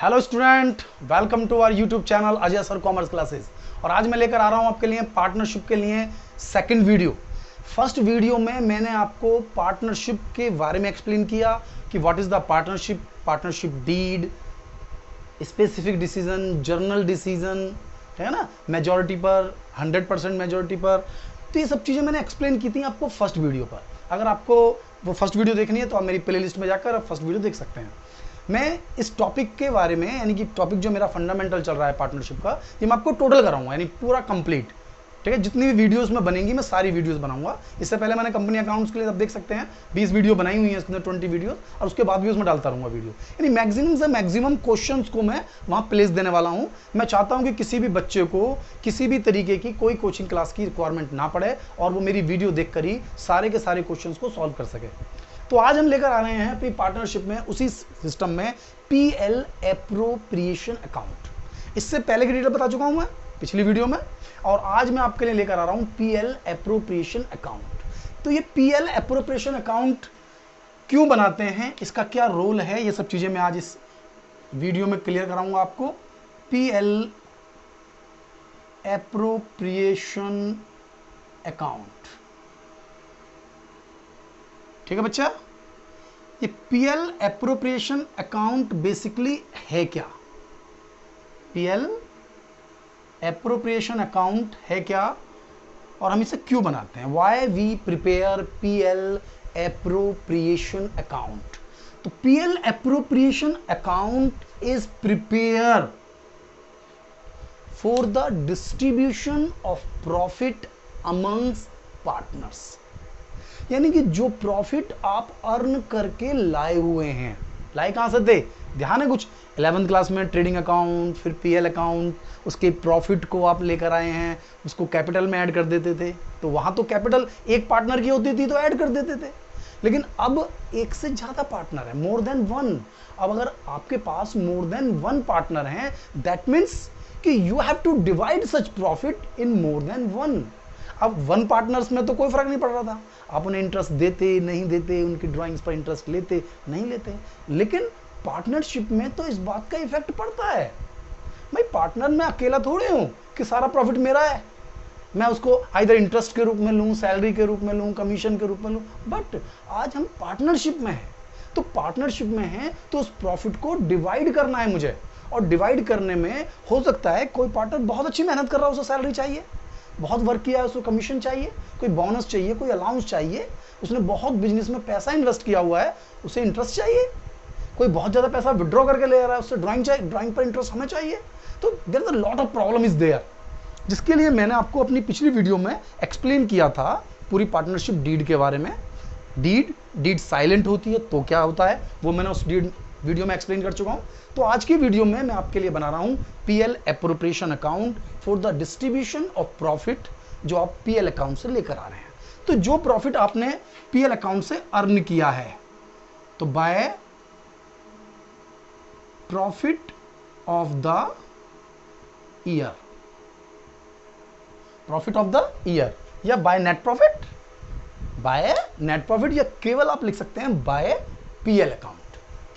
Hello student, welcome to our YouTube channel Ajay sir commerce classes. और आज मैं लेकर आ रहा हूं आपके लिए पार्टनरशिप के लिए सेकंड वीडियो। फर्स्ट वीडियो में मैंने आपको पार्टनरशिप के बारे में एक्सप्लेन किया कि what is the partnership, partnership deed, specific decision, general decision, है ना, मेजॉरिटी पर, 100% मेजॉरिटी पर। तो ये सब चीज़ें मैंने एक्सप्लेन की थी आपको फर्स्ट वीडियो पर। अगर आपको वो फर्स्ट वीडियो देखनी है तो आप मेरी प्लेलिस्ट में जाकर फर्स्ट वीडियो देख सकते हैं। मैं इस टॉपिक के बारे में, यानी कि टॉपिक जो मेरा फंडामेंटल चल रहा है पार्टनरशिप का, ये मैं आपको टोटल कराऊंगा, यानी पूरा कंप्लीट। ठीक है, जितनी भी वीडियोस में बनेंगी मैं सारी वीडियोस बनाऊंगा। इससे पहले मैंने कंपनी अकाउंट्स के लिए, आप देख सकते हैं 20 वीडियो बनाई हुई है, इसके अंदर 20 वीडियो, और उसके बाद भी उसमें डालता रहूंगा वीडियो। यानी मैक्सिमम से मैक्सिमम क्वेश्चंस को मैं वहां प्लेस देने वाला हूं। मैं चाहता हूं कि किसी भी बच्चे को किसी भी तरीके की कोई कोचिंग क्लास की रिक्वायरमेंट ना पड़े और वो मेरी वीडियो देखकर ही सारे के सारे क्वेश्चंस को सॉल्व कर सके। तो आज हम लेकर आ रहे हैं अपनी पार्टनरशिप में, उसी सिस्टम में, पीएल एप्रोप्रिएशन अकाउंट। इससे पहले की डिटेल बता चुका हूं मैं पिछली वीडियो में, और आज मैं आपके लिए लेकर आ रहा हूं पीएल एप्रोप्रिएशन अकाउंट। तो ये पीएल एप्रोप्रिएशन अकाउंट क्यों बनाते हैं, इसका क्या रोल है, ये सब चीजें मैं आज इस वीडियो में क्लियर कराऊंगा आपको। पीएल एप्रोप्रिएशन अकाउंट, ठीक है बच्चा। ये पीएल एप्रोप्रिएशन अकाउंट बेसिकली है क्या? पीएल एप्रोप्रिएशन अकाउंट है क्या और हम इसे क्यों बनाते हैं? Why we prepare PL appropriation account? तो PL appropriation account is prepare for the distribution of profit amongst partners. यानी कि जो प्रॉफिट आप अर्न करके लाए हुए हैं, लाए कहां से थे? ध्यान है कुछ? 11th क्लास में ट्रेडिंग अकाउंट, फिर पीएल अकाउंट, उसके प्रॉफिट को आप लेकर आए हैं, उसको कैपिटल में ऐड कर देते थे। तो वहां तो कैपिटल एक पार्टनर की होती थी तो ऐड कर देते थे, लेकिन अब एक से ज्यादा पार्टनर है, मोर देन वन। अब अगर आपके पास मोर देन वन पार्टनर है, दैट मीन्स कि you have to divide such profit in more than one. अब वन पार्टनर्स में तो कोई फर्क नहीं पड़ रहा था, आप उन्हें इंटरेस्ट देते नहीं देते, उनकी ड्राइंग्स पर इंटरेस्ट लेते नहीं लेते, लेकिन पार्टनरशिप में तो इस बात का इफेक्ट पड़ता है। भाई पार्टनर में अकेला थोड़े हूं कि सारा प्रॉफिट मेरा है, मैं उसको आइदर इंटरेस्ट के रूप में लूं, सैलरी के रूप में लूं, कमीशन के रूप में लूं। बट आज हम पार्टनरशिप में हैं, तो पार्टनरशिप में हैं तो उस प्रॉफिट को डिवाइड करना है मुझे, और डिवाइड करने में हो सकता है कोई पार्टनर बहुत अच्छी मेहनत कर रहा है, उसे सैलरी चाहिए, बहुत वर्क किया है उसको कमीशन चाहिए, कोई बोनस चाहिए, कोई अलाउंस चाहिए, उसने बहुत बिजनेस में पैसा इन्वेस्ट किया हुआ है, उसे इंटरेस्ट चाहिए, कोई बहुत ज़्यादा पैसा विड्रॉ करके ले रहा है, उससे ड्राइंग चाहिए, ड्राइंग पर इंटरेस्ट हमें चाहिए। तो there is a lot of problem is there, जिसके लिए मैंने आपको अपनी पिछली वीडियो में एक्सप्लेन किया था पूरी पार्टनरशिप डीड के बारे में। डीड साइलेंट होती है तो क्या होता है वो मैंने उस डीड वीडियो में एक्सप्लेन कर चुका हूं। तो आज की वीडियो में मैं आपके लिए बना रहा हूं PL appropriation account for the distribution of profit, जो आप पीएल अकाउंट से लेकर आ रहे हैं। तो जो प्रॉफिट आपने पीएल अकाउंट से अर्न किया है, तो by profit of the year, profit of the year, या by net profit, by net profit, या केवल आप लिख सकते हैं बाय पीएल अकाउंट।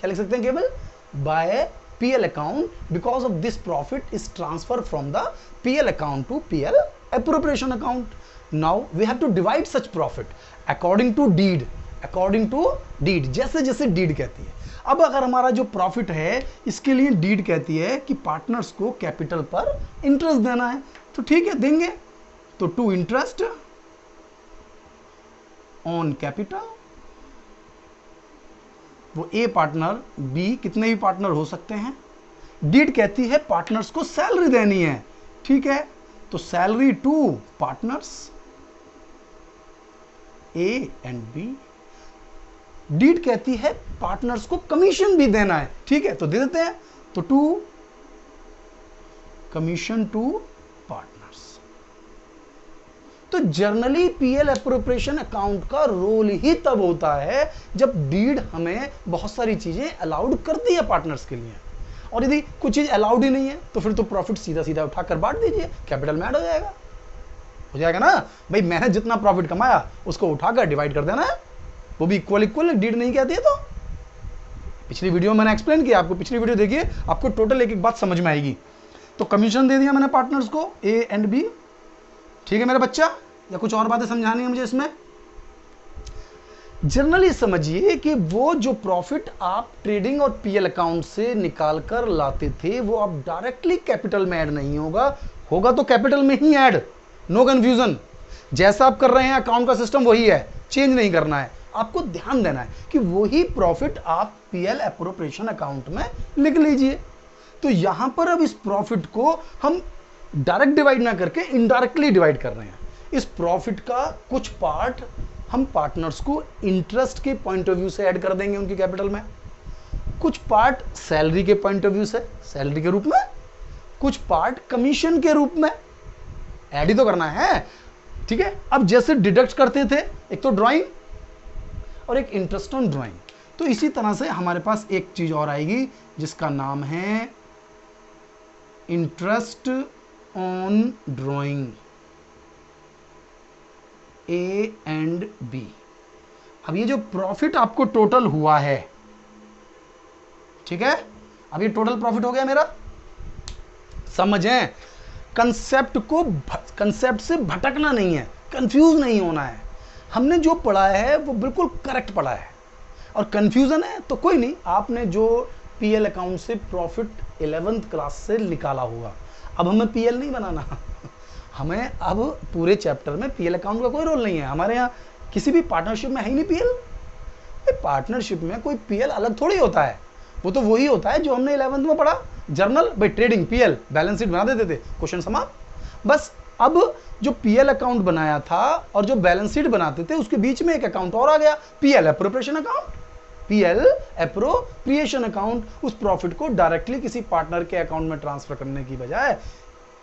क्या लिख सकते हैं? केवल by PL account, because of this profit is transfer from the PL account to PL appropriation account. Now we have to divide such profit according to deed, according to deed, जैसे जैसे deed कहती है। अब अगर हमारा जो profit है, इसके लिए डीड कहती है कि पार्टनर्स को कैपिटल पर इंटरेस्ट देना है, तो ठीक है, देंगे। तो टू इंटरेस्ट ऑन कैपिटल, वो ए पार्टनर, बी, कितने भी पार्टनर हो सकते हैं। डीड कहती है पार्टनर्स को सैलरी देनी है, ठीक है, तो salary to partners A and B. Deed कहती है पार्टनर्स को कमीशन भी देना है, ठीक है, तो दे देते हैं, तो टू कमीशन टू पार्टनर्स। तो जर्नली पीएल एप्रोप्रिएशन अकाउंट का रोल ही तब होता है जब डीड हमें बहुत सारी चीजें अलाउड करती है पार्टनर्स के लिए, और यदि कुछ चीज अलाउड ही नहीं है तो फिर तो प्रॉफिट सीधा सीधा उठाकर बांट दीजिए, कैपिटल में ऐड हो जाएगा ना। भाई मैंने जितना प्रॉफिट कमाया उसको उठाकर डिवाइड कर देना है, वो भी इक्वल इक्वल, डीड नहीं कहती है तो पिछली वीडियो में मैंने एक्सप्लेन किया, आपको पिछली वीडियो देखिए, आपको टोटल एक एक बात समझ में आएगी। तो कमीशन दे दिया मैंने पार्टनर्स को A एंड B, ठीक है मेरा बच्चा, या कुछ और बातें समझानी है मुझे इसमें? जनरली समझिए कि वो जो प्रॉफिट आप ट्रेडिंग और पीएल अकाउंट से निकाल कर लाते थे वो आप डायरेक्टली कैपिटल में ऐड नहीं होगा, होगा तो कैपिटल में ही ऐड, नो कंफ्यूजन। जैसा आप कर रहे हैं अकाउंट का सिस्टम वही है, चेंज नहीं करना है। आपको ध्यान देना है कि वही प्रॉफिट आप पीएल एप्रोप्रिएशन अकाउंट में लिख लीजिए। तो यहां पर अब इस प्रॉफिट को हम डायरेक्ट डिवाइड ना करके इनडायरेक्टली डिवाइड कर रहे हैं। इस प्रॉफिट का कुछ पार्ट हम पार्टनर्स को इंटरेस्ट के पॉइंट ऑफ व्यू से ऐड कर देंगे उनकी कैपिटल में, कुछ पार्ट सैलरी के पॉइंट ऑफ व्यू से सैलरी के रूप में, कुछ पार्ट कमीशन के रूप में, ऐड ही तो करना है, ठीक है। अब जैसे डिडक्ट करते थे, एक तो ड्राइंग और एक इंटरेस्ट ऑन ड्राइंग, तो इसी तरह से हमारे पास एक चीज और आएगी जिसका नाम है interest on drawing, A and B। अब ये जो प्रॉफिट आपको टोटल हुआ है, ठीक है, अब ये टोटल प्रॉफिट हो गया मेरा, समझें कंसेप्ट से भटकना नहीं है, कंफ्यूज नहीं होना है। हमने जो पढ़ा है वो बिल्कुल करेक्ट पढ़ा है, और कंफ्यूजन है तो कोई नहीं, आपने जो पीएल अकाउंट से प्रॉफिट 11th क्लास से निकाला होगा, अब हमें पीएल नहीं बनाना हमें अब पूरे चैप्टर में पीएल अकाउंट का कोई रोल नहीं है। हमारे यहाँ किसी भी पार्टनरशिप में है ही नहीं पीएल। पार्टनरशिप में कोई पीएल अलग थोड़ी होता है, वो तो वही होता है जो हमने 11th में पढ़ा, जर्नल भाई ट्रेडिंग पीएल बैलेंस शीट बना देते थे, क्वेश्चन समाप्त। बस अब जो पीएल अकाउंट बनाया था और जो बैलेंस शीट बनाते थे उसके बीच में एक अकाउंट और आ गया, PL appropriation account. PL appropriation account उस प्रॉफिट को डायरेक्टली किसी पार्टनर के अकाउंट में ट्रांसफर करने की बजाय,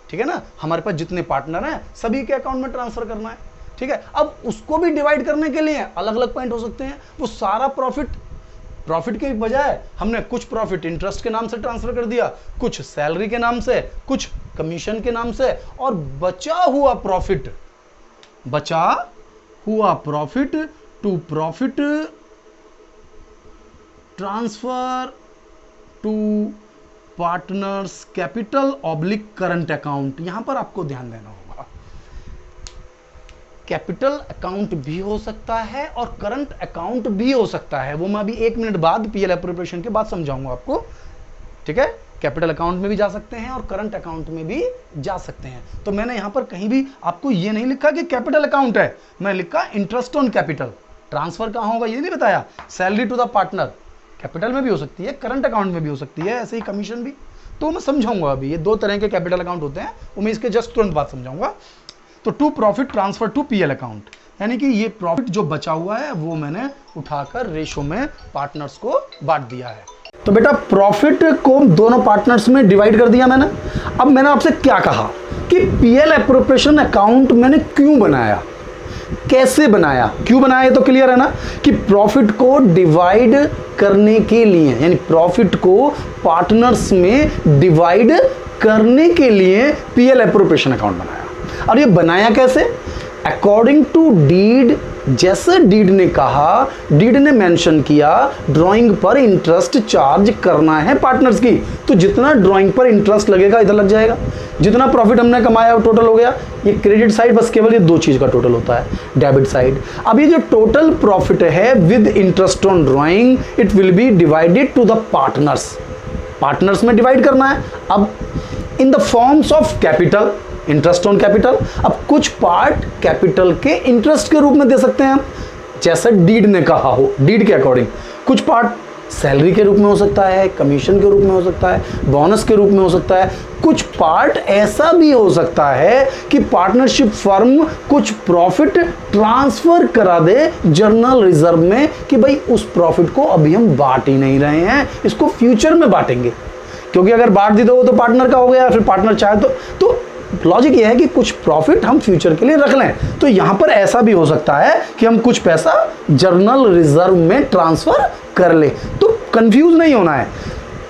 ठीक है ना, हमारे पास जितने पार्टनर हैं सभी के अकाउंट में ट्रांसफर करना है, ठीक है। अब उसको भी डिवाइड करने के लिए अलग अलग पॉइंट हो सकते हैं। वो सारा प्रॉफिट के बजाय हमने कुछ प्रॉफिट इंटरेस्ट के नाम से ट्रांसफर कर दिया, कुछ सैलरी के नाम से, कुछ कमीशन के नाम से, और बचा हुआ profit to profit transfer to partners capital oblique current account. यहां पर आपको ध्यान देना होगा, कैपिटल अकाउंट भी हो सकता है और करंट अकाउंट भी हो सकता है। वो मैं अभी 1 मिनट बाद पीएल एप्रोप्रिएशन के बाद समझाऊंगा आपको, ठीक है। कैपिटल अकाउंट में भी जा सकते हैं और करंट अकाउंट में भी जा सकते हैं। तो मैंने यहां पर कहीं भी आपको ये नहीं लिखा कि कैपिटल अकाउंट है, मैं लिखा इंटरेस्ट ऑन कैपिटल। ट्रांसफर कहां होगा ये नहीं बताया, salary to the partner capital में भी हो सकती है, करंट अकाउंट में भी हो सकती है, ऐसे ही कमीशन भी। तो मैं समझाऊंगा अभी, ये 2 तरह के कैपिटल अकाउंट होते हैं, वो मैं इसके जस्ट तुरंत बाद समझाऊंगा। तो to profit transfer to PL account, यानी कि ये प्रॉफिट जो बचा हुआ है वो मैंने उठाकर रेशो में पार्टनर्स को बांट दिया है। तो बेटा प्रॉफिट को दोनों पार्टनर्स में डिवाइड कर दिया मैंने। अब मैंने आपसे क्या कहा कि पीएल एप्रोप्रिएशन अकाउंट मैंने क्यों बनाया, कैसे बनाया, क्यों बनाया, तो क्लियर है ना कि प्रॉफिट को डिवाइड करने के लिए, यानी प्रॉफिट को पार्टनर्स में डिवाइड करने के लिए पीएल एप्रोप्रिएशन अकाउंट बनाया। और ये बनाया कैसे, अकॉर्डिंग टू डीड। जैसे डीड ने कहा, डीड ने मेंशन किया ड्राइंग पर इंटरेस्ट चार्ज करना है पार्टनर्स की, तो जितना ड्राइंग पर इंटरेस्ट लगेगा इधर लग जाएगा। जितना प्रॉफिट हमने कमाया वो टोटल हो गया। ये क्रेडिट साइड बस केवल ये 2 चीज का टोटल होता है, डेबिट साइड। अब ये जो टोटल प्रॉफिट है with interest on drawing, it will be divided to the partners में डिवाइड करना है। अब in the forms of capital, interest on capital. अब कुछ पार्ट कैपिटल के इंटरेस्ट के रूप में दे सकते हैं हम, जैसे डीड ने कहा हो, डीड के अकॉर्डिंग। कुछ पार्ट सैलरी के रूप में हो सकता है, कमीशन के रूप में हो सकता है, बोनस के रूप में हो सकता है। कुछ पार्ट ऐसा भी हो सकता है कि पार्टनरशिप फर्म कुछ प्रॉफिट ट्रांसफर करा दे जर्नल रिजर्व में कि भाई उस प्रॉफिट को अभी हम बांट ही नहीं रहे हैं, इसको फ्यूचर में बांटेंगे, क्योंकि अगर बांट दी तो पार्टनर का हो गया, फिर पार्टनर चाहे तो लॉजिक ये है कि कुछ प्रॉफिट हम फ्यूचर के लिए रख लें। तो यहां पर ऐसा भी हो सकता है कि हम कुछ पैसा जर्नल रिजर्व में ट्रांसफर कर ले। तो कंफ्यूज नहीं होना है,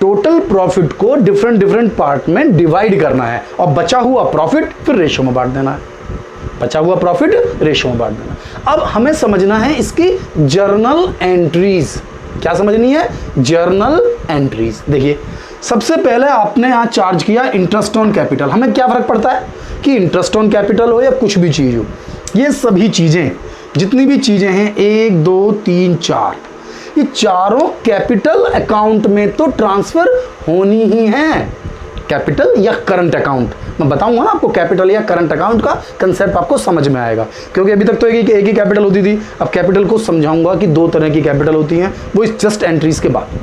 टोटल प्रॉफिट को डिफरेंट पार्ट में डिवाइड करना है और बचा हुआ प्रॉफिट फिर रेशो में बांट देना है, बचा हुआ प्रॉफिट रेशो में बांट देना। अब हमें समझना है इसकी जर्नल एंट्रीज। क्या समझनी है? Journal entries. देखिए सबसे पहले आपने यहां चार्ज किया इंटरेस्ट ऑन कैपिटल। हमें क्या फर्क पड़ता है कि इंटरेस्ट ऑन कैपिटल हो या कुछ भी चीज हो, ये सभी चीजें जितनी भी चीजें हैं 1 2 3 4, ये चारों कैपिटल अकाउंट में तो ट्रांसफर होनी ही है, कैपिटल या करंट अकाउंट। मैं बताऊंगा ना आपको कैपिटल या करंट अकाउंट का कंसेप्ट आपको समझ में आएगा, क्योंकि अभी तक तो एक ही कैपिटल होती थी। अब कैपिटल को समझाऊंगा कि 2 तरह की कैपिटल होती हैं, वो इस जस्ट एंट्रीज के बाद।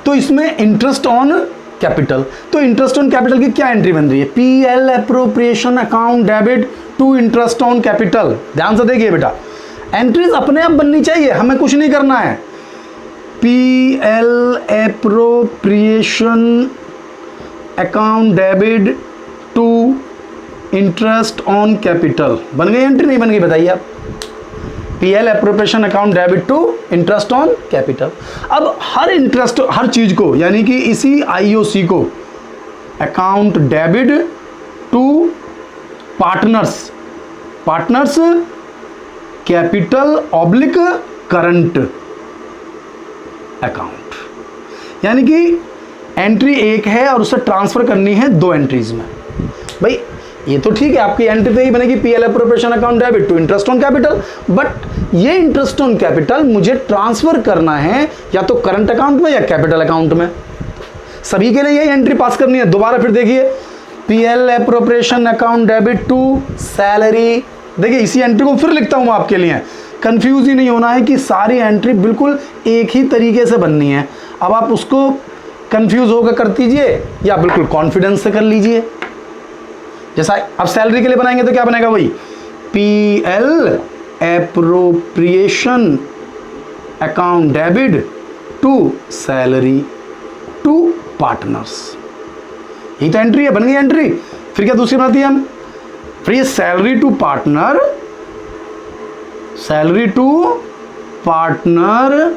तो इसमें इंटरेस्ट ऑन कैपिटल, तो इंटरेस्ट ऑन कैपिटल की क्या एंट्री बन रही है? PL appropriation account debit to interest on capital. ध्यान से देखिए बेटा, एंट्रीज अपने आप बननी चाहिए, हमें कुछ नहीं करना है। PL appropriation account debit to interest on capital बन गई एंट्री, नहीं बन गई बताइए आप? PL appropriation account debit to interest on capital. अब हर इंटरेस्ट, हर चीज को, यानी कि इसी आईओसी को account debit to partners, partners capital oblique current account, यानी कि एंट्री एक है और उसे ट्रांसफर करनी है 2 एंट्रीज में। भाई ये तो ठीक है, आपकी एंट्री तो ही बनेगी PL appropriation account debit to interest on capital, but ये इंटरेस्ट ऑन कैपिटल मुझे ट्रांसफर करना है या तो करंट अकाउंट में या कैपिटल अकाउंट में। सभी के लिए यही एंट्री पास करनी है। दोबारा फिर देखिए, PL appropriation account debit to salary. देखिए इसी एंट्री को फिर लिखता हूं आपके लिए, कंफ्यूज ही नहीं होना है कि सारी एंट्री बिल्कुल एक ही तरीके से बननी है। अब आप उसको कंफ्यूज होकर कर दीजिए या बिल्कुल कॉन्फिडेंस से कर लीजिए। जैसा अब सैलरी के लिए बनाएंगे तो क्या बनेगा? वही PL appropriation account debit to salary to partners. यही तो एंट्री है, बन गई एंट्री। फिर क्या दूसरी बनाती है हम? फिर ये salary to partner, salary to partner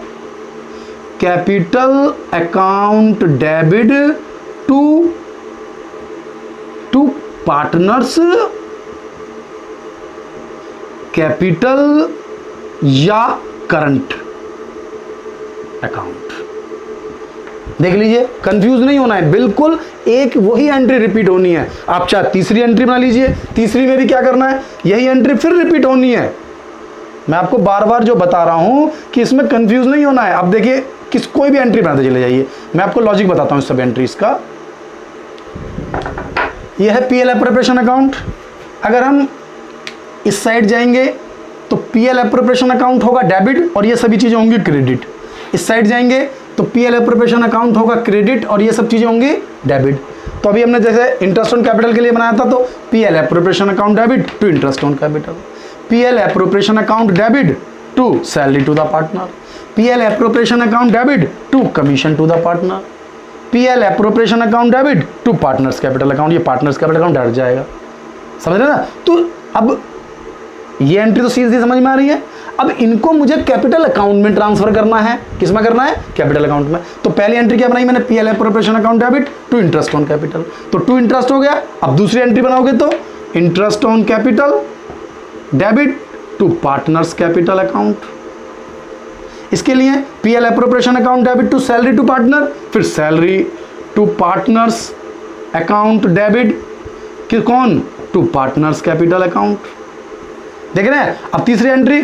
capital account debit to partners capital या करंट अकाउंट। देख लीजिए, कंफ्यूज नहीं होना है, बिल्कुल एक वही एंट्री रिपीट होनी है। आप चाहे तीसरी एंट्री बना लीजिए, तीसरी में भी क्या करना है, यही एंट्री फिर रिपीट होनी है। मैं आपको बार बार जो बता रहा हूं कि इसमें कंफ्यूज नहीं होना है। अब देखिए कोई भी एंट्री बनाते चले जाइए, मैं आपको लॉजिक बताता हूं सब एंट्रीज का। यह है पीएल एप्रोप्रिएशन अकाउंट। अगर हम इस साइड जाएंगे तो पीएल एप्रोप्रिएशन अकाउंट होगा डेबिट और ये सभी चीजें होंगी क्रेडिट। इस साइड जाएंगे तो पीएल एप्रोप्रिएशन अकाउंट होगा क्रेडिट और ये सब चीजें होंगी डेबिट। तो अभी हमने जैसे इंटरेस्ट ऑन कैपिटल के लिए बनाया था, तो PL appropriation account debit to interest on capital, PL appropriation account debit to salary to the partner, PL appropriation account debit to commission to the partner, PL appropriation account debit to partners capital account. ये partners capital account हट जाएगा, समझ रहे ना? तो अब ये entry तो सीधी समझ में आ रही है। अब इनको मुझे कैपिटल अकाउंट में ट्रांसफर करना है। किस में करना है? कैपिटल अकाउंट में। तो पहली एंट्री क्या बनाई मैंने? PL appropriation account debit to interest on capital, तो टू इंटरेस्ट हो गया। अब दूसरी एंट्री बनाओगे तो interest on capital debit to partners capital account. इसके लिए PL appropriation account debit to salary to partner, फिर salary to partners account debit कि कौन? To partners capital account. देख रहे हैं? अब तीसरी entry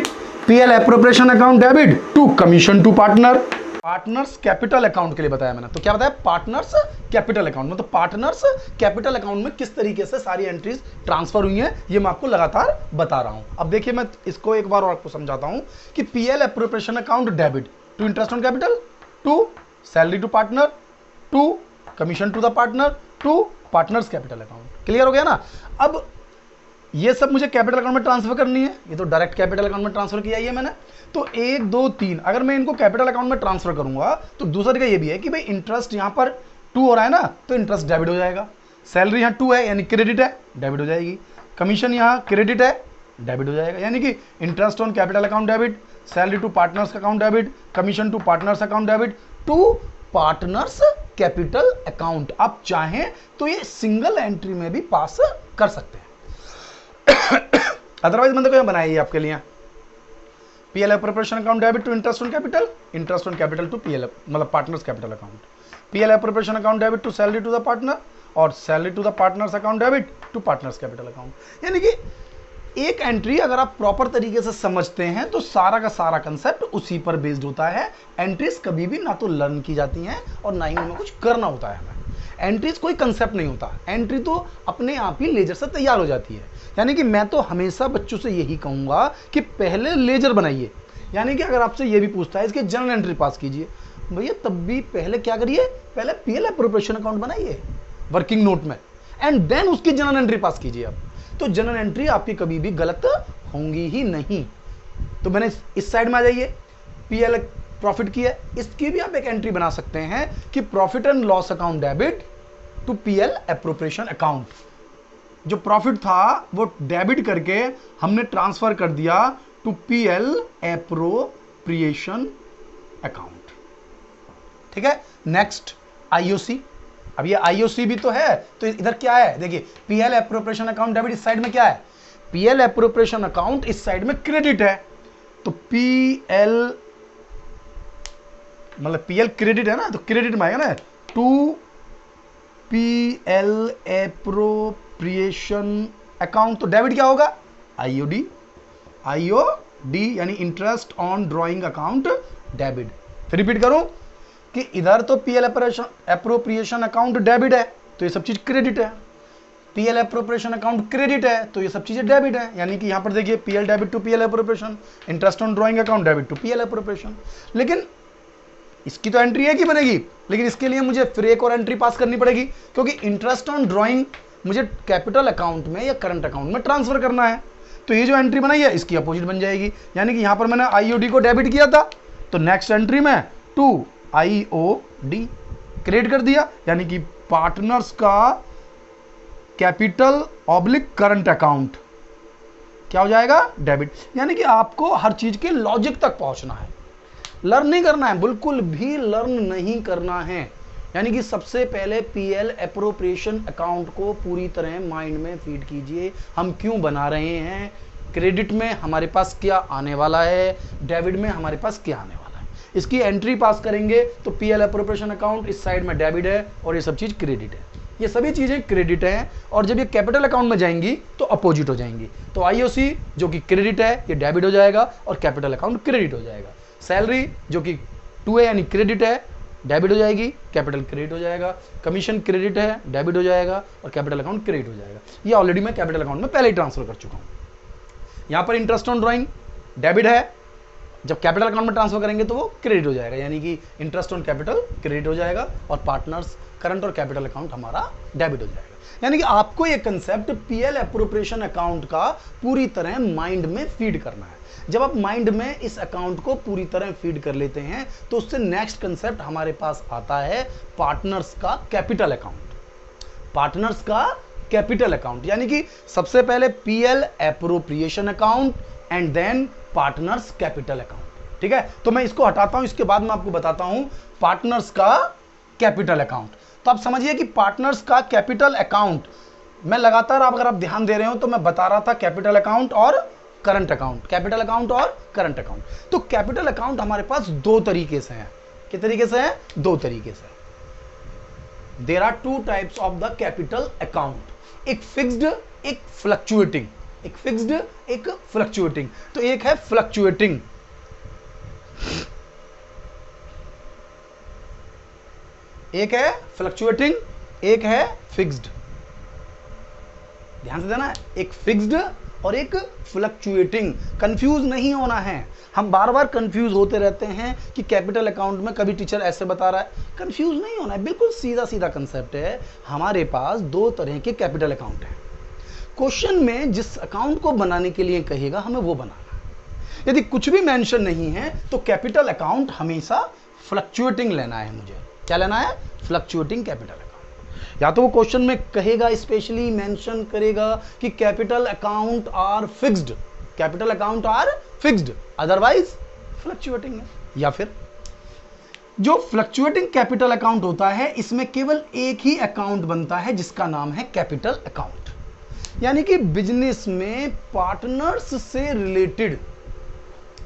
PL appropriation account debit to commission to partner, partners capital account के लिए बताया मैंने। तो क्या बताया? पार्टनर्स कैपिटल अकाउंट में। तो पार्टनर्स कैपिटल अकाउंट में किस तरीके से सारी एंट्रीज ट्रांसफर हुई हैं ये मैं आपको लगातार बता रहा हूं। अब देखिए मैं इसको एक बार और आपको समझाता हूं कि PL appropriation account debit to interest on capital to salary to partner to commission to the partner to partners capital account. Clear हो गया ना? अब ये सब मुझे कैपिटल अकाउंट में ट्रांसफर करनी है। ये तो डायरेक्ट कैपिटल अकाउंट में ट्रांसफर किया ही है मैंने। तो 1 2 3 अगर मैं इनको कैपिटल अकाउंट में ट्रांसफर करूंगा तो दूसरा तरीका ये भी है कि भाई इंटरेस्ट यहां पर 2 हो रहा है ना, तो इंटरेस्ट डेबिट हो जाएगा। सैलरी यहां 2 है यानी क्रेडिट है, डेबिट हो जाएगी। कमीशन यहां क्रेडिट है, डेबिट हो जाएगा। यानी कि interest on capital account debit, salary to partners account debit, commission to partners account debit to partners capital account. आप चाहें तो ये सिंगल एंट्री में भी पास कर सकते हैं। अदरवाइज मैंने कोई बनाई है आपके लिए PL appropriation account debit to interest on capital, interest on capital to PL मतलब partners capital account, PL appropriation account debit to salary to the partner और salary to the partners account debit to partners capital account. यानी कि एक entry अगर आप proper तरीके से समझते हैं तो सारा का सारा कंसेप्ट उसी पर बेस्ड होता है। एंट्रीज कभी भी ना तो लर्न की जाती हैं और ना ही उनमें कुछ करना होता है हमें। एंट्रीज कोई कंसेप्ट नहीं होता, एंट्री तो अपने आप ही लेजर से तैयार हो जाती है। यानी कि मैं तो हमेशा बच्चों से यही कहूंगा कि पहले लेजर बनाइए। यानी कि अगर आपसे ये भी पूछता है इसके जर्नल एंट्री पास कीजिए, भैया तब भी पहले क्या करिए, पहले पीएल एप्रोप्रिएशन अकाउंट बनाइए वर्किंग नोट में एंड देन उसकी जर्नल एंट्री पास कीजिए आप। तो जर्नल एंट्री आपकी कभी भी गलत होंगी ही नहीं। तो मैंने इस साइड में आ जाइए, पीएल प्रॉफिट की है, इसकी भी आप एक एंट्री बना सकते हैं कि profit and loss account debit to PL appropriation account. जो प्रॉफिट था वो डेबिट करके हमने ट्रांसफर कर दिया टू पीएल एप्रोप्रिएशन अकाउंट। ठीक है, नेक्स्ट आईओसी। अब ये आईओसी भी तो है, तो इधर क्या है देखिए, पीएल एप्रोप्रिएशन अकाउंट डेबिट इस साइड में क्या है, पीएल एप्रोप्रिएशन अकाउंट इस साइड में क्रेडिट है। तो पीएल मतलब पीएल क्रेडिट है ना, तो क्रेडिट में आएगा ना टू पीएल एप्रोप्रिएशन अकाउंट। तो डेबिट क्या होगा, आईओडी, आईओडी यानी interest on drawing account debit. फिर रिपीट करूं कि इधर तो पीएल एप्रोप्रिएशन अकाउंट डेबिट है तो ये सब चीज क्रेडिट है, पीएल एप्रोप्रिएशन अकाउंट क्रेडिट है तो ये सब चीजें डेबिट है। यानी कि यहां पर देखिए PL debit to PL appropriation, interest on drawing account debit to PL appropriation. लेकिन इसकी तो एंट्री है कि बनेगी, लेकिन इसके लिए मुझे फिर एक और एंट्री पास करनी पड़ेगी क्योंकि इंटरेस्ट ऑन ड्रॉइंग मुझे कैपिटल अकाउंट में या करंट अकाउंट में ट्रांसफर करना है। तो ये जो एंट्री बनाई है इसकी अपोजिट बन जाएगी। यानी कि यहां पर मैंने आईओडी को डेबिट किया था तो नेक्स्ट एंट्री में टू आईओडी क्रेडिट कर दिया, यानी कि पार्टनर्स का कैपिटल ऑब्लिक करंट अकाउंट क्या हो जाएगा, डेबिट। यानी कि आपको हर चीज के लॉजिक तक पहुंचना है, लर्न नहीं करना है, बिल्कुल भी लर्न नहीं करना है। यानी कि सबसे पहले पीएल एप्रोप्रिएशन अकाउंट को पूरी तरह माइंड में फीड कीजिए। हम क्यों बना रहे हैं, क्रेडिट में हमारे पास क्या आने वाला है, डेबिट में हमारे पास क्या आने वाला है, इसकी एंट्री पास करेंगे तो पीएल एप्रोप्रिएशन अकाउंट इस साइड में डेबिट है और ये सब चीज क्रेडिट है, ये सभी चीजें क्रेडिट हैं। और जब ये कैपिटल अकाउंट में जाएंगी तो अपोजिट हो जाएंगी। तो आईओसी जो कि क्रेडिट है ये डेबिट हो जाएगा और कैपिटल अकाउंट क्रेडिट हो जाएगा। सैलरी जो कि 2 है यानी क्रेडिट है, डेबिट हो जाएगी, कैपिटल क्रेडिट हो जाएगा। कमीशन क्रेडिट है, डेबिट हो जाएगा और कैपिटल अकाउंट क्रेडिट हो जाएगा। ये ऑलरेडी मैं कैपिटल अकाउंट में पहले ही ट्रांसफर कर चुका हूं। यहां पर इंटरेस्ट ऑन ड्रॉइंग डेबिट है, जब कैपिटल अकाउंट में ट्रांसफर करेंगे तो वो क्रेडिट हो जाएगा, यानी कि इंटरेस्ट ऑन कैपिटल क्रेडिट हो जाएगा और पार्टनर्स करंट और कैपिटल अकाउंट हमारा डेबिट हो जाएगा। यानी कि आपको ये कंसेप्ट पीएल एप्रोप्रिएशन अकाउंट का पूरी तरह माइंड में फीड करना है। जब आप माइंड में इस अकाउंट को पूरी तरह फीड कर लेते हैं तो उससे नेक्स्ट कंसेप्ट हमारे पास आता है पार्टनर्स का कैपिटल अकाउंट। पार्टनर्स का कैपिटल अकाउंट यानी कि सबसे पहले PL appropriation account and then partners capital account. ठीक है, तो मैं इसको हटाता हूं, इसके बाद मैं आपको बताता हूं पार्टनर्स का कैपिटल अकाउंट। तो आप समझिए कि पार्टनर्स का कैपिटल अकाउंट मैं लगातार, आप अगर आप ध्यान दे रहे हो तो मैं बता रहा था कैपिटल अकाउंट और करंट अकाउंट, कैपिटल अकाउंट और करंट अकाउंट। तो कैपिटल अकाउंट हमारे पास दो तरीके से है। किस तरीके से है, दो तरीके से। There are two types of the capital account, एक फिक्स्ड एक फ्लक्चुएटिंग, एक फिक्स्ड एक फ्लक्चुएटिंग। तो एक है फ्लक्चुएटिंग, एक है फ्लक्चुएटिंग, एक है फिक्स्ड। ध्यान से देना है, एक फिक्स्ड और एक फ्लक्चुएटिंग। कंफ्यूज नहीं होना है, हम बार बार कंफ्यूज होते रहते हैं कि कैपिटल अकाउंट में कभी टीचर ऐसे बता रहा है। कंफ्यूज नहीं होना है, बिल्कुल सीधा सीधा कंसेप्ट है। हमारे पास दो तरह के कैपिटल अकाउंट हैं। क्वेश्चन में जिस अकाउंट को बनाने के लिए कहेगा हमें वो बनाना है। यदि कुछ भी मेंशन नहीं है तो कैपिटल अकाउंट हमेशा फ्लक्चुएटिंग लेना है। मुझे क्या लेना है, फ्लक्चुएटिंग कैपिटल अकाउंट। या तो वो क्वेश्चन में कहेगा, स्पेशली मेंशन करेगा कि capital account are fixed, capital account are fixed, otherwise fluctuating है। या फिर जो फ्लक्चुएटिंग कैपिटल अकाउंट होता है इसमें केवल एक ही अकाउंट बनता है जिसका नाम है कैपिटल अकाउंट। यानी कि बिजनेस में पार्टनर्स से रिलेटेड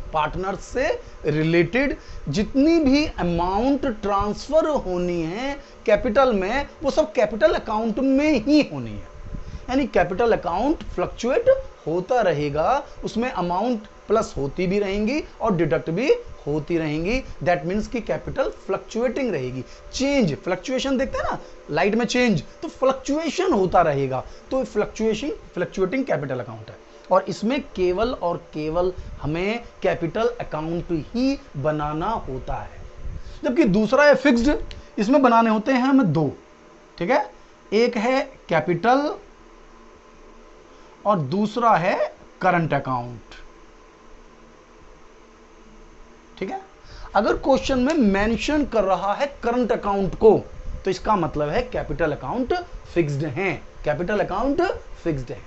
पार्टनर्स से रिलेटेड जितनी भी अमाउंट ट्रांसफर होनी है कैपिटल में, वो सब कैपिटल अकाउंट में ही होनी है। यानी कैपिटल अकाउंट फ्लक्चुएट होता रहेगा, उसमें अमाउंट प्लस होती भी रहेंगी और डिडक्ट भी होती रहेंगी। दैट मीन्स कि कैपिटल फ्लक्चुएटिंग रहेगी। चेंज, फ्लक्चुएशन देखते हैं ना लाइट में चेंज, तो फ्लक्चुएशन होता रहेगा, तो फ्लक्चुएटिंग कैपिटल अकाउंट है। और इसमें केवल और केवल हमें कैपिटल अकाउंट ही बनाना होता है। जबकि दूसरा है फिक्स्ड, इसमें बनाने होते हैं हमें दो, ठीक है, एक है कैपिटल और दूसरा है करंट अकाउंट, ठीक है। अगर क्वेश्चन में मेंशन कर रहा है करंट अकाउंट को, तो इसका मतलब है कैपिटल अकाउंट फिक्स्ड है, कैपिटल अकाउंट फिक्स्ड है।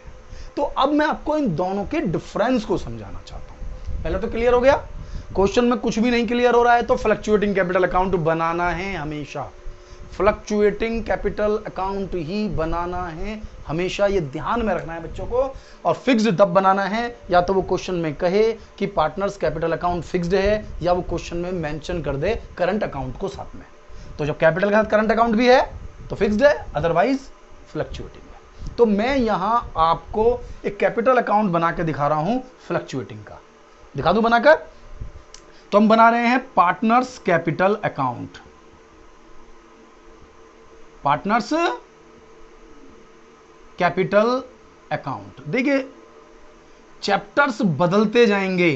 तो अब मैं आपको इन दोनों के डिफरेंस को समझाना चाहता हूं। पहले तो क्लियर हो गया, क्वेश्चन में कुछ भी नहीं क्लियर हो रहा है तो फ्लक्चुएटिंग कैपिटल अकाउंट बनाना है हमेशा, फ्लक्चुएटिंग कैपिटल अकाउंट ही बनाना है हमेशा, ये ध्यान में रखना है बच्चों को। और फिक्स्ड तब बनाना है या तो वो क्वेश्चन में कहे कि पार्टनर्स कैपिटल अकाउंट फिक्स्ड है, या वो क्वेश्चन में मेंशन कर दे करंट अकाउंट को साथ में। तो जब कैपिटल के साथ करंट अकाउंट भी है तो फिक्स्ड है, अदरवाइज फ्लक्चुएटिंग है। तो मैं यहां आपको एक कैपिटल अकाउंट बना के दिखा रहा हूं फ्लक्चुएटिंग का, दिखा दूं बनाकर। तो हम बना रहे हैं partners capital account, partners capital account. देखिए चैप्टर्स बदलते जाएंगे,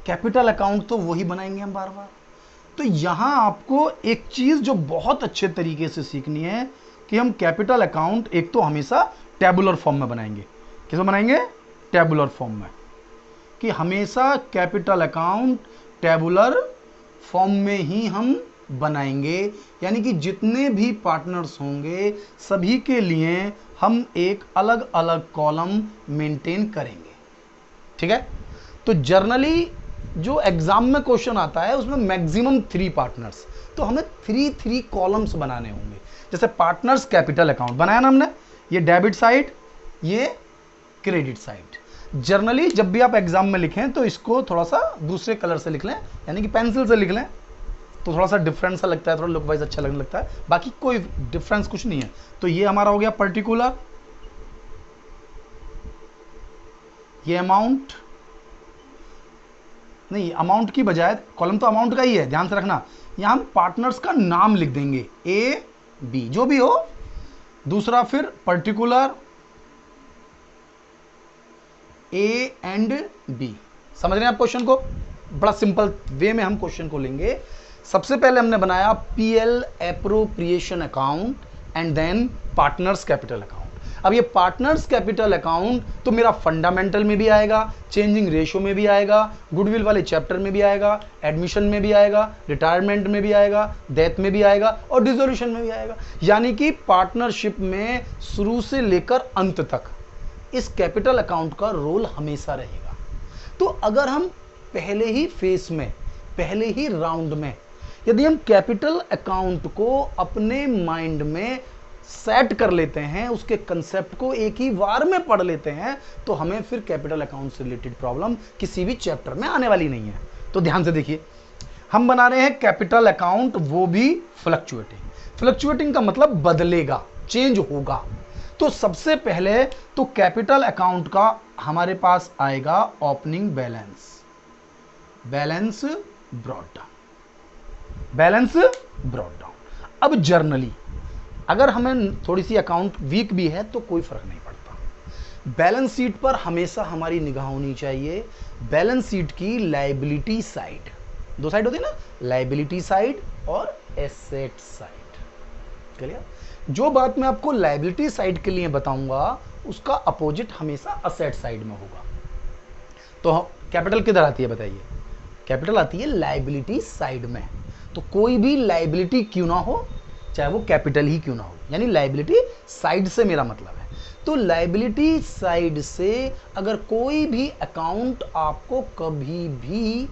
कैपिटल अकाउंट तो वही बनाएंगे हम बार बार। तो यहां आपको एक चीज जो बहुत अच्छे तरीके से सीखनी है कि हम कैपिटल अकाउंट एक तो हमेशा टेबुलर फॉर्म में बनाएंगे। किसमें बनाएंगे? टेबुलर फॉर्म में, कि हमेशा कैपिटल अकाउंट टेबुलर फॉर्म में ही हम बनाएंगे। यानी कि जितने भी पार्टनर्स होंगे सभी के लिए हम एक अलग अलग कॉलम मेंटेन करेंगे, ठीक है। तो जर्नली जो एग्जाम में क्वेश्चन आता है उसमें मैक्सिमम 3 पार्टनर्स, तो हमें 3 कॉलम्स बनाने होंगे। जैसे पार्टनर्स कैपिटल अकाउंट बनाया ना हमने, ये डेबिट साइड, ये क्रेडिट साइड। जर्नली जब भी आप एग्जाम में लिखें तो इसको थोड़ा सा दूसरे कलर से लिख लें, यानी कि पेंसिल से लिख लें, तो थोड़ा सा डिफरेंस सा लगता है, थोड़ा लुक वाइज अच्छा लगने लगता है, बाकी कोई डिफरेंस कुछ नहीं है। तो ये हमारा हो गया पर्टिकुलर, ये अमाउंट नहीं, अमाउंट की बजाय कॉलम तो अमाउंट का ही है, ध्यान से रखना। यहां हम पार्टनर्स का नाम लिख देंगे, ए बी जो भी हो। दूसरा फिर पर्टिकुलर ए एंड बी। समझ रहे हैं आप क्वेश्चन को? बड़ा सिंपल वे में हम क्वेश्चन को लेंगे। सबसे पहले हमने बनाया PL appropriation account and then partners capital account. अब ये पार्टनर्स कैपिटल अकाउंट तो मेरा फंडामेंटल में भी आएगा, चेंजिंग रेशियो में भी आएगा, गुडविल वाले चैप्टर में भी आएगा, एडमिशन में भी आएगा, रिटायरमेंट में भी आएगा, डेथ में भी आएगा और डिसोल्यूशन में भी आएगा। यानी कि पार्टनरशिप में शुरू से लेकर अंत तक इस कैपिटल अकाउंट का रोल हमेशा रहेगा। तो अगर हम पहले ही फेस में, पहले ही राउंड में यदि हम कैपिटल अकाउंट को अपने माइंड में सेट कर लेते हैं, उसके कंसेप्ट को एक ही बार में पढ़ लेते हैं, तो हमें फिर कैपिटल अकाउंट से रिलेटेड प्रॉब्लम किसी भी चैप्टर में आने वाली नहीं है। तो ध्यान से देखिए, हम बना रहे हैं कैपिटल अकाउंट, वो भी फ्लक्चुएटिंग। फ्लक्चुएटिंग का मतलब बदलेगा, चेंज होगा। तो सबसे पहले तो कैपिटल अकाउंट का हमारे पास आएगा opening balance, balance brought down, balance brought down. अब जर्नली अगर हमें थोड़ी सी अकाउंट वीक भी है तो कोई फर्क नहीं पड़ता, बैलेंस शीट पर हमेशा हमारी निगाह होनी चाहिए। बैलेंस शीट की लायबिलिटी साइड, दो साइड होती है ना, लायबिलिटी साइड और एसेट साइड। क्लियर? जो बात मैं आपको लायबिलिटी साइड के लिए बताऊंगा उसका अपोजिट हमेशा असेट साइड में होगा। तो कैपिटल किधर आती है बताइए? कैपिटल आती है लायबिलिटी साइड में। तो कोई भी लायबिलिटी क्यों ना हो, चाहे वो कैपिटल ही क्यों ना हो, यानी लायबिलिटी साइड से मेरा मतलब है। तो लायबिलिटी साइड से अगर कोई भी अकाउंट आपको कभी भी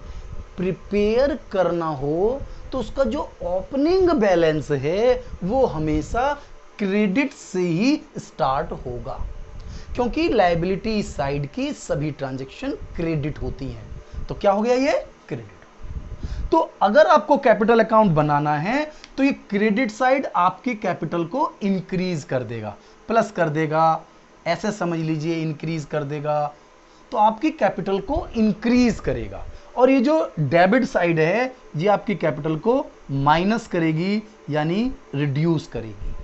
प्रिपेयर करना हो तो उसका जो ओपनिंग बैलेंस है वो हमेशा क्रेडिट से ही स्टार्ट होगा, क्योंकि लायबिलिटी साइड की सभी ट्रांजैक्शन क्रेडिट होती हैं। तो क्या हो गया, ये क्रेडिट। तो अगर आपको कैपिटल अकाउंट बनाना है तो ये क्रेडिट साइड आपकी कैपिटल को इंक्रीज कर देगा, प्लस कर देगा, ऐसे समझ लीजिए इंक्रीज कर देगा, तो आपकी कैपिटल को इंक्रीज करेगा। और ये जो डेबिट साइड है ये आपकी कैपिटल को माइनस करेगी, यानी रिड्यूस करेगी।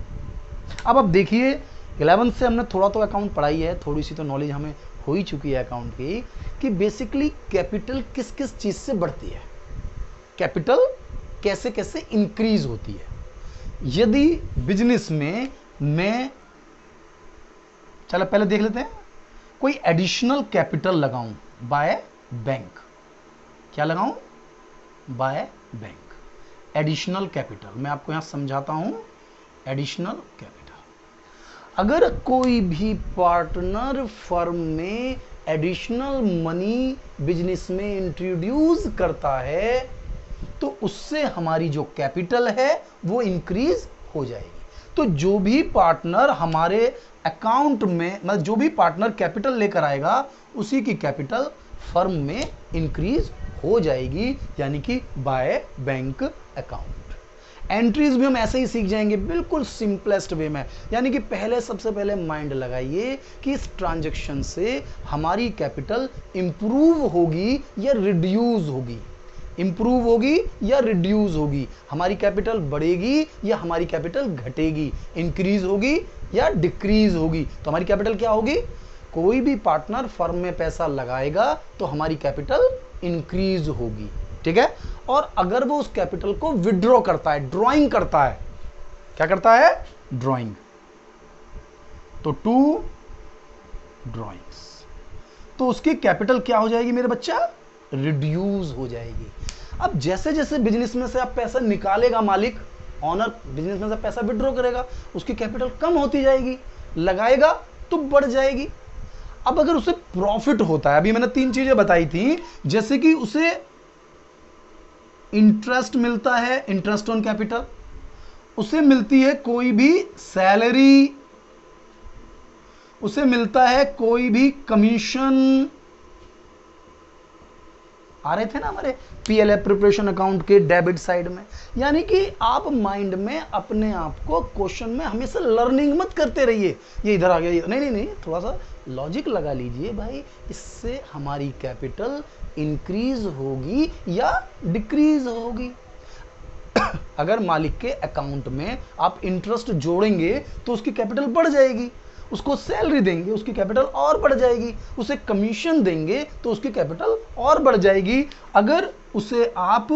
अब आप देखिए 11th से हमने थोड़ा तो अकाउंट पढ़ाई है, थोड़ी सी तो नॉलेज हमें हो ही चुकी है अकाउंट की, कि बेसिकली कैपिटल किस किस चीज से बढ़ती है, कैपिटल कैसे कैसे इंक्रीज होती है। यदि बिजनेस में मैं, चलो पहले देख लेते हैं, कोई एडिशनल कैपिटल लगाऊं बाय बैंक, क्या लगाऊं, बाय बैंक, एडिशनल कैपिटल। मैं आपको यहां समझाता हूं, एडिशनल कैपिटल। अगर कोई भी पार्टनर फर्म में एडिशनल मनी बिजनेस में इंट्रोड्यूस करता है तो उससे हमारी जो कैपिटल है वो इंक्रीज हो जाएगी। तो जो भी पार्टनर हमारे अकाउंट में, मतलब जो भी पार्टनर कैपिटल लेकर आएगा उसी की कैपिटल फर्म में इंक्रीज हो जाएगी, यानी कि बाय बैंक अकाउंट। एंट्रीज भी हम ऐसे ही सीख जाएंगे बिल्कुल सिंपलेस्ट वे में, यानी कि पहले सबसे पहले माइंड लगाइए कि इस ट्रांजैक्शन से हमारी कैपिटल इंप्रूव होगी या रिड्यूस होगी, इंप्रूव होगी या रिड्यूस होगी, हमारी कैपिटल बढ़ेगी या हमारी कैपिटल घटेगी, इंक्रीज होगी या डिक्रीज होगी। तो हमारी कैपिटल क्या होगी, कोई भी पार्टनर फर्म में पैसा लगाएगा तो हमारी कैपिटल इंक्रीज होगी, ठीक है। और अगर वो उस कैपिटल को विड्रॉ करता है, ड्रॉइंग करता है, क्या करता है, ड्रॉइंग, तो टू ड्रॉइंग्स, तो उसकी कैपिटल क्या हो जाएगी मेरे बच्चा, रिड्यूस हो जाएगी। अब जैसे जैसे बिजनेस में से आप पैसा निकालेगा, मालिक ऑनर बिजनेस में से पैसा विड्रॉ करेगा, उसकी कैपिटल कम होती जाएगी, लगाएगा तो बढ़ जाएगी। अब अगर उसे प्रॉफिट होता है, अभी मैंने 3 चीजें बताई थी, जैसे कि उसे इंटरेस्ट मिलता है, इंटरेस्ट ऑन कैपिटल, उसे मिलती है कोई भी सैलरी, उसे मिलता है कोई भी कमीशन, आ रहे थे ना हमारे पीएल एप्रोप्रिएशन अकाउंट के डेबिट साइड में। यानी कि आप माइंड में अपने आप को क्वेश्चन में हमेशा लर्निंग मत करते रहिए, ये इधर आ गया, नहीं नहीं नहीं, थोड़ा सा लॉजिक लगा लीजिए भाई, इससे हमारी कैपिटल इंक्रीज होगी या डिक्रीज होगी। अगर मालिक के अकाउंट में आप इंटरेस्ट जोड़ेंगे तो उसकी कैपिटल बढ़ जाएगी, उसको सैलरी देंगे उसकी कैपिटल और बढ़ जाएगी, उसे कमीशन देंगे तो उसकी कैपिटल और बढ़ जाएगी। अगर उसे आप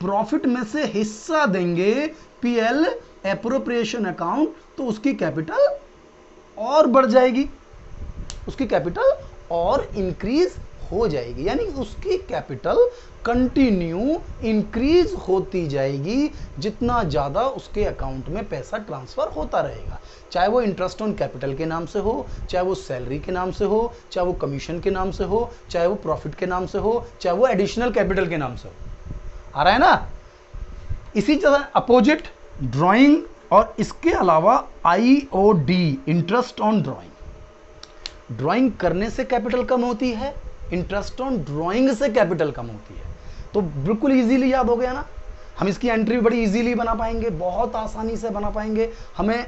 प्रॉफिट में से हिस्सा देंगे पीएल एप्रोप्रिएशन अकाउंट तो उसकी कैपिटल और बढ़ जाएगी, उसकी कैपिटल और इंक्रीज हो जाएगी, यानी उसकी कैपिटल कंटिन्यू इंक्रीज होती जाएगी जितना ज्यादा उसके अकाउंट में पैसा ट्रांसफर होता रहेगा, चाहे वो इंटरेस्ट ऑन कैपिटल के नाम से हो, चाहे वो सैलरी के नाम से हो, चाहे वो कमीशन के नाम से हो, चाहे वो प्रॉफिट के नाम से हो, चाहे वो एडिशनल कैपिटल के नाम से हो। आ रहा है ना। इसी तरह अपोजिट ड्राइंग और इसके अलावा IOD, interest on drawing, drawing करने से कैपिटल कम होती है, इंटरेस्ट ऑन ड्राइंग से कैपिटल कम होती है। तो बिल्कुल इजीली याद हो गया ना, हम इसकी एंट्री बड़ी इजीली बना पाएंगे, बहुत आसानी से बना पाएंगे। हमें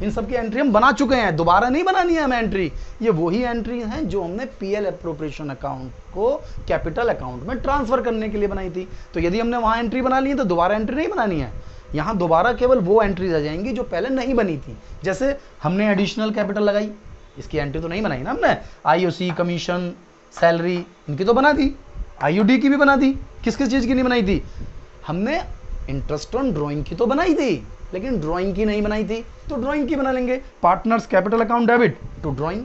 इन सब की एंट्री हम बना चुके हैं, दोबारा नहीं बनानी है हमें एंट्री, ये वही एंट्री हैं जो हमने पीएल एप्रोप्रिएशन अकाउंट को कैपिटल अकाउंट में ट्रांसफर करने के लिए बनाई थी। तो यदि हमने वहां एंट्री बना ली है तो दोबारा एंट्री नहीं बनानी है, यहाँ दोबारा केवल वो एंट्रीज आ जाएंगी जो पहले नहीं बनी थी। जैसे हमने एडिशनल कैपिटल लगाई, इसकी एंट्री तो नहीं बनाई ना हमने, आईओसी, कमीशन, सैलरी, इनकी तो बना दी, आईओडी की भी बना दी, किस किस चीज की नहीं बनाई थी, हमने इंटरेस्ट ऑन ड्राइंग की तो बनाई थी लेकिन ड्राइंग की नहीं बनाई थी, तो ड्राइंग की बना लेंगे। Partners capital account debit to drawing,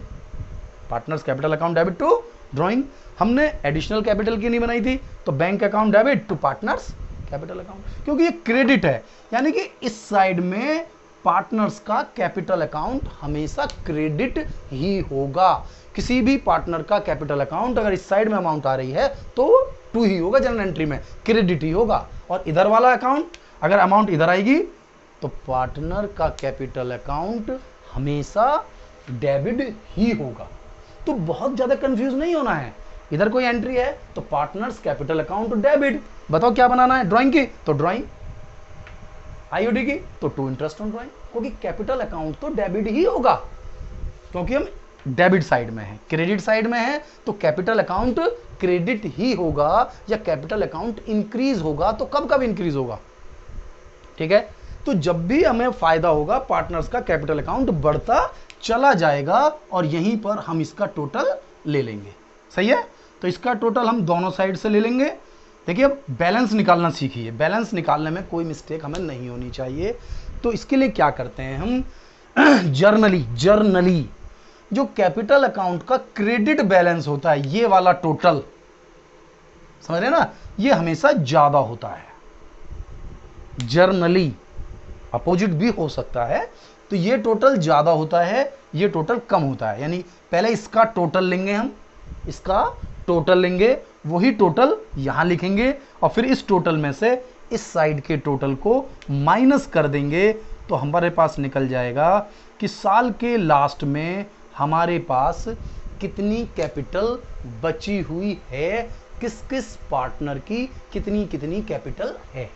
partners capital account debit to drawing. हमने एडिशनल कैपिटल की नहीं बनाई थी तो bank account debit to partners capital account, क्योंकि ये क्रेडिट है, यानी कि इस साइड में पार्टनर्स का कैपिटल अकाउंट हमेशा क्रेडिट ही होगा। किसी भी पार्टनर का कैपिटल अकाउंट अगर इस साइड में अमाउंट आ रही है तो टू ही होगा, जनरल एंट्री में क्रेडिट ही होगा। और इधर वाला अकाउंट अगर अमाउंट इधर आएगी तो पार्टनर का कैपिटल अकाउंट हमेशा डेबिट ही होगा। तो बहुत ज्यादा कंफ्यूज नहीं होना है, इधर कोई एंट्री है तो पार्टनर्स कैपिटल अकाउंट डेबिट। बताओ क्या बनाना है, ड्राइंग की तो ड्राइंग, आईओडी की तो टू इंटरेस्ट ऑन ड्राइंग, क्योंकि कैपिटल अकाउंट तो डेबिट ही होगा, क्योंकि हम डेबिट साइड में है, क्रेडिट साइड में है, तो कैपिटल अकाउंट क्रेडिट ही होगा। या कैपिटल अकाउंट इंक्रीज होगा तो कब कब इंक्रीज होगा, ठीक है। तो जब भी हमें फायदा होगा पार्टनर्स का कैपिटल अकाउंट बढ़ता चला जाएगा और यहीं पर हम इसका टोटल ले लेंगे, सही है। तो इसका टोटल हम दोनों साइड से ले लेंगे। देखिए अब बैलेंस निकालना सीखिए, बैलेंस निकालने में कोई मिस्टेक हमें नहीं होनी चाहिए। तो इसके लिए क्या करते हैं हम, जर्नली जो कैपिटल अकाउंट का क्रेडिट बैलेंस होता है, ये वाला टोटल, समझ रहे हैं ना, ये हमेशा ज्यादा होता है। जर्नली अपोजिट भी हो सकता है, तो ये टोटल ज्यादा होता है, ये टोटल कम होता है। यानी पहले इसका टोटल लेंगे, हम इसका टोटल लेंगे, वही टोटल यहां लिखेंगे और फिर इस टोटल में से इस साइड के टोटल को माइनस कर देंगे, तो हमारे पास निकल जाएगा कि साल के लास्ट में हमारे पास कितनी कैपिटल बची हुई है, किस किस पार्टनर की कितनी कितनी कैपिटल है।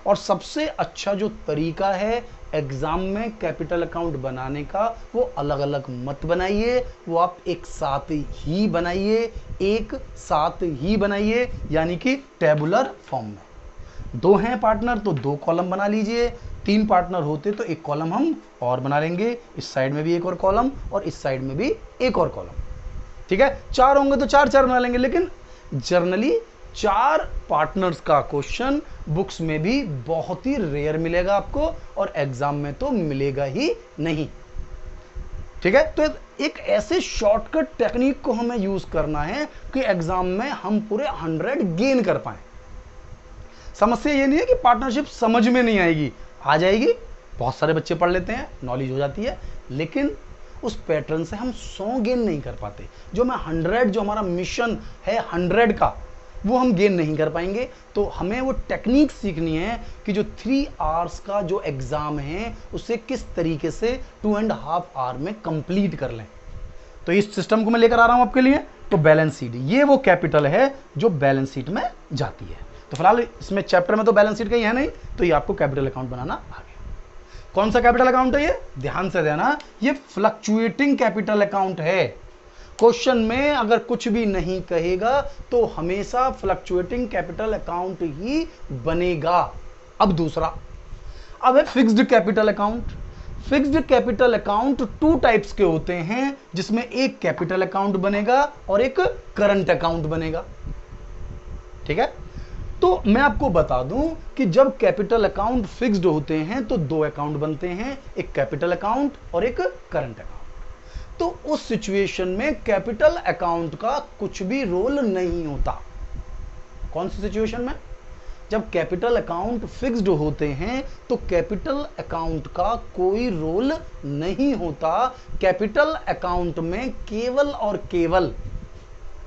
और सबसे अच्छा जो तरीका है एग्जाम में कैपिटल अकाउंट बनाने का, वो अलग अलग मत बनाइए, वो आप एक साथ ही बनाइए, एक साथ ही बनाइए, यानी कि टेबुलर फॉर्म में। दो हैं पार्टनर तो दो कॉलम बना लीजिए, तीन पार्टनर होते तो एक कॉलम हम और बना लेंगे, इस साइड में भी एक और कॉलम और इस साइड में भी एक और कॉलम, ठीक है। चार होंगे तो चार चार बना लेंगे, लेकिन जनरली चार पार्टनर्स का क्वेश्चन बुक्स में भी बहुत ही रेयर मिलेगा आपको, और एग्जाम में तो मिलेगा ही नहीं, ठीक है। तो एक ऐसे शॉर्टकट टेक्निक को हमें यूज करना है कि एग्जाम में हम पूरे 100 गेन कर पाए। समस्या ये नहीं है कि पार्टनरशिप समझ में नहीं आएगी, आ जाएगी, बहुत सारे बच्चे पढ़ लेते हैं, नॉलेज हो जाती है, लेकिन उस पैटर्न से हम 100 गेन नहीं कर पाते। जो मैं 100, जो हमारा मिशन है 100 का, वो हम गेन नहीं कर पाएंगे। तो हमें वो टेक्निक सीखनी है कि जो 3 आवर्स का जो एग्जाम है उसे किस तरीके से 2.5 आवर में कंप्लीट कर लें। तो इस सिस्टम को मैं लेकर आ रहा हूं आपके लिए। तो बैलेंस शीट, ये वो कैपिटल है जो बैलेंस शीट में जाती है। तो फिलहाल इसमें चैप्टर में तो बैलेंस शीट कहीं है नहीं, तो ये आपको कैपिटल अकाउंट बनाना आ गया। कौन सा कैपिटल अकाउंट है ये, ध्यान से देना, ये फ्लक्चुएटिंग कैपिटल अकाउंट है। क्वेश्चन में अगर कुछ भी नहीं कहेगा तो हमेशा फ्लक्चुएटिंग कैपिटल अकाउंट ही बनेगा। अब दूसरा, अब है fixed capital account. Fixed capital account 2 types के होते हैं, जिसमें एक कैपिटल अकाउंट बनेगा और एक करंट अकाउंट बनेगा, ठीक है। तो मैं आपको बता दूं कि जब कैपिटल अकाउंट फिक्स्ड होते हैं तो 2 अकाउंट बनते हैं, एक कैपिटल अकाउंट और एक करंट अकाउंट। तो उस सिचुएशन में कैपिटल अकाउंट का कुछ भी रोल नहीं होता। कौन सी सिचुएशन में, जब कैपिटल अकाउंट फिक्स्ड होते हैं तो कैपिटल अकाउंट का कोई रोल नहीं होता। कैपिटल अकाउंट में केवल और केवल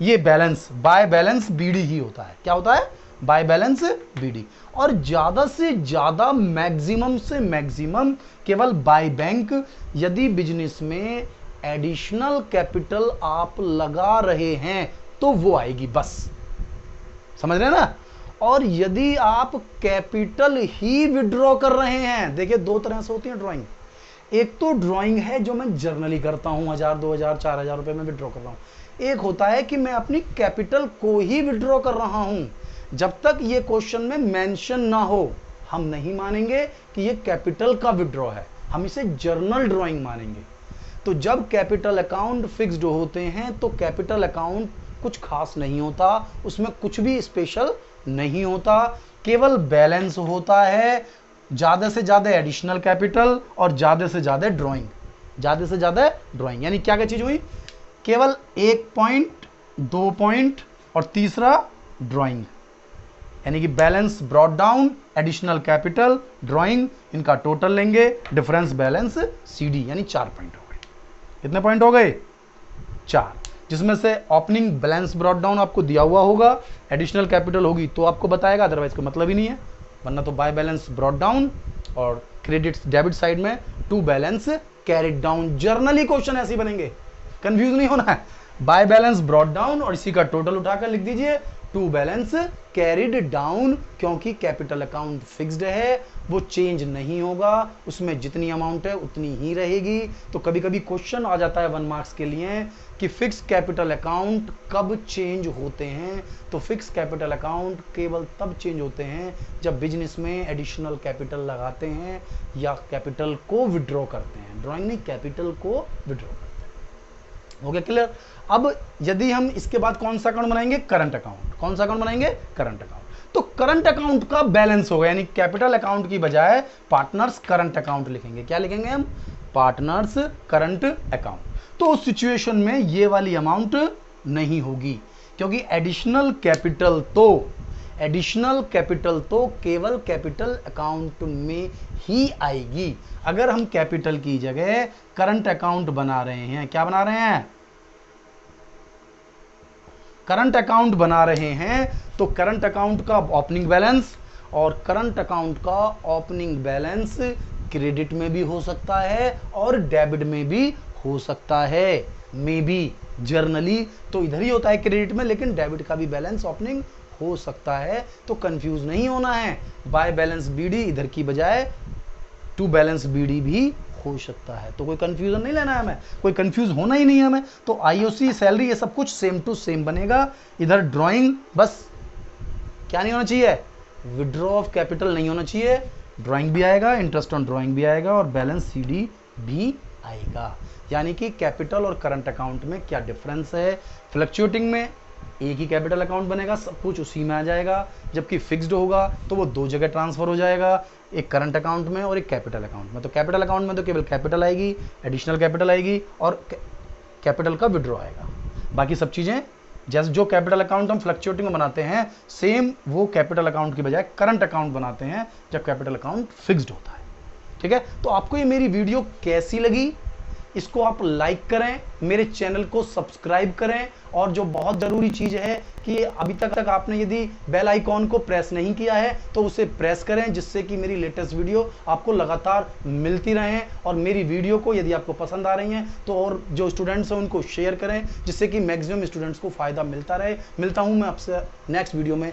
ये बैलेंस, बाय बैलेंस बीडी ही होता है। क्या होता है, बाय बैलेंस बीडी। और ज्यादा से ज्यादा, मैक्सिमम से मैक्सिमम केवल बाय बैंक। यदि बिजनेस में एडिशनल कैपिटल आप लगा रहे हैं तो वो आएगी, बस, समझ रहे हैं ना। और यदि आप कैपिटल ही विड्रॉ कर रहे हैं, देखिए 2 तरह से होती है ड्राइंग। एक तो ड्राइंग है जो मैं जर्नली करता हूं, 1000, 2000, 4000 रुपए में विड्रॉ कर रहा हूं। एक होता है कि मैं अपनी कैपिटल को ही विड्रॉ कर रहा हूं। जब तक ये क्वेश्चन में मेंशन ना हो, हम नहीं मानेंगे कि ये कैपिटल का विड्रॉ है, हम इसे जर्नल ड्राइंग मानेंगे। तो जब कैपिटल अकाउंट फिक्स्ड होते हैं तो कैपिटल अकाउंट कुछ खास नहीं होता, उसमें कुछ भी स्पेशल नहीं होता, केवल बैलेंस होता है, ज्यादा से ज्यादा एडिशनल कैपिटल और ज्यादा से ज्यादा ड्राइंग, ज्यादा से ज्यादा ड्राइंग। यानी क्या क्या चीज हुई, केवल 1 पॉइंट, 2 पॉइंट और तीसरा ड्राइंग। यानी कि balance brought down, additional capital, drawing, इनका टोटल लेंगे, डिफरेंस बैलेंस सीडी, यानी 4 पॉइंट हो गए। कितने पॉइंट हो गए, 4, जिसमें से ओपनिंग बैलेंस ब्रॉट डाउन आपको दिया हुआ होगा, एडिशनल कैपिटल होगी तो आपको बताएगा, अदरवाइज का मतलब ही नहीं है। वरना तो बाय बैलेंस ब्रॉट डाउन और क्रेडिट डेबिट साइड में to balance carried down. Generally question ऐसे बनेंगे, कंफ्यूज नहीं होना है। बाय बैलेंस ब्रॉट डाउन, और इसी का टोटल उठाकर लिख दीजिए टू बैलेंस कैरिड डाउन, क्योंकि कैपिटल अकाउंट फिक्स्ड है, वो चेंज नहीं होगा, उसमें जितनी अमाउंट है उतनी ही रहेगी। तो कभी कभी क्वेश्चन आ जाता है 1 मार्क्स के लिए कि फिक्स कैपिटल अकाउंट कब चेंज होते हैं। तो फिक्स कैपिटल अकाउंट केवल तब चेंज होते हैं जब बिजनेस में एडिशनल कैपिटल लगाते हैं या कैपिटल को विड्रॉ करते हैं। ड्राइंग नहीं, कैपिटल को विड्रॉ करते हैं। हो गया क्लियर? अब यदि हम इसके बाद कौन सा अकाउंट बनाएंगे? Current account. कौन सा अकाउंट बनाएंगे? Current account. तो करंट अकाउंट का बैलेंस होगा, यानी कैपिटल अकाउंट की बजाय पार्टनर्स करंट अकाउंट लिखेंगे। क्या लिखेंगे हम? Partners current account. तो उस सिचुएशन में ये वाली अमाउंट नहीं होगी, क्योंकि एडिशनल कैपिटल तो केवल कैपिटल अकाउंट में ही आएगी। अगर हम कैपिटल की जगह करंट अकाउंट बना रहे हैं, क्या बना रहे हैं? करंट अकाउंट बना रहे हैं, तो करंट अकाउंट का ओपनिंग बैलेंस और करंट अकाउंट का ओपनिंग बैलेंस क्रेडिट में भी हो सकता है और डेबिट में भी हो सकता है। मे बी जर्नली तो इधर ही होता है क्रेडिट में, लेकिन डेबिट का भी बैलेंस ओपनिंग हो सकता है। तो कंफ्यूज नहीं होना है, बाय बैलेंस बीडी इधर की बजाय टू बैलेंस बीडी भी हो सकता है। तो कोई कंफ्यूजन नहीं लेना है हमें, कोई कंफ्यूज होना ही नहीं है हमें। तो आईओसी, सैलरी, ये सब कुछ सेम टू सेम बनेगा। इधर ड्राइंग बस क्या नहीं होना चाहिए? विड्रॉ ऑफ कैपिटल नहीं होना चाहिए। ड्राइंग भी आएगा, इंटरेस्ट ऑन ड्राइंग भी आएगा और बैलेंस सीडी भी आएगा। यानी कि कैपिटल और करंट अकाउंट में क्या डिफरेंस है? फ्लक्चुएटिंग में एक ही कैपिटल अकाउंट बनेगा, सब कुछ उसी में आ जाएगा, जबकि फिक्स्ड होगा तो वो दो जगह ट्रांसफर हो जाएगा, एक करंट अकाउंट में और एक कैपिटल अकाउंट में। तो कैपिटल अकाउंट में तो केवल कैपिटल आएगी, एडिशनल कैपिटल आएगी और कैपिटल का विड्रॉ आएगा। बाकी सब चीजें जैसे जो कैपिटल अकाउंट हम फ्लक्चुएटिंग में बनाते हैं, सेम वो कैपिटल अकाउंट की बजाय करंट अकाउंट बनाते हैं जब कैपिटल अकाउंट फिक्स्ड होता है। ठीक है? तो आपको ये मेरी वीडियो कैसी लगी? इसको आप लाइक करें, मेरे चैनल को सब्सक्राइब करें, और जो बहुत ज़रूरी चीज़ है कि अभी तक आपने यदि बेल आइकॉन को प्रेस नहीं किया है तो उसे प्रेस करें, जिससे कि मेरी लेटेस्ट वीडियो आपको लगातार मिलती रहें। और मेरी वीडियो को यदि आपको पसंद आ रही हैं तो और जो स्टूडेंट्स हैं उनको शेयर करें, जिससे कि मैक्सिमम स्टूडेंट्स को फ़ायदा मिलता रहे। मिलता हूँ मैं आपसे नेक्स्ट वीडियो में।